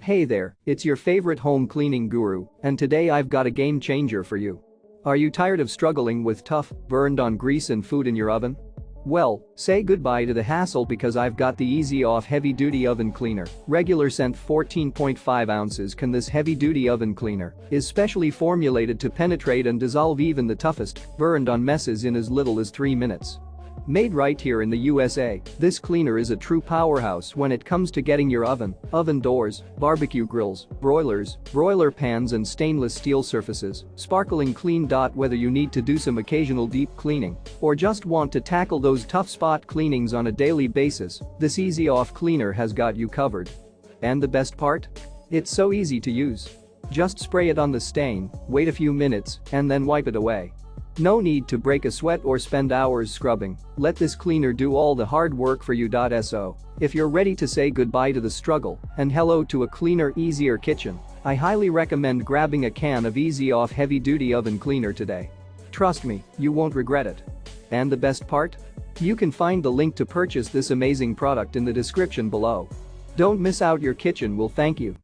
Hey there, it's your favorite home cleaning guru, and today I've got a game changer for you. Are you tired of struggling with tough, burned-on grease and food in your oven? Well, say goodbye to the hassle because I've got the Easy Off Heavy-Duty Oven Cleaner. Regular scent 14.5 ounces can this heavy-duty oven cleaner is specially formulated to penetrate and dissolve even the toughest, burned-on messes in as little as 3 minutes. Made right here in the USA, this cleaner is a true powerhouse when it comes to getting your oven doors, barbecue grills, broilers, broiler pans and stainless steel surfaces sparkling clean. Whether you need to do some occasional deep cleaning or just want to tackle those tough spot cleanings on a daily basis, this Easy Off cleaner has got you covered. And the best part? It's so easy to use. Just spray it on the stain, wait a few minutes, and then wipe it away. No need to break a sweat or spend hours scrubbing. Let this cleaner do all the hard work for you. So, if you're ready to say goodbye to the struggle and hello to a cleaner, easier kitchen, I highly recommend grabbing a can of Easy Off Heavy Duty Oven Cleaner today. Trust me, you won't regret it. And the best part? You can find the link to purchase this amazing product in the description below. Don't miss out, your kitchen will thank you.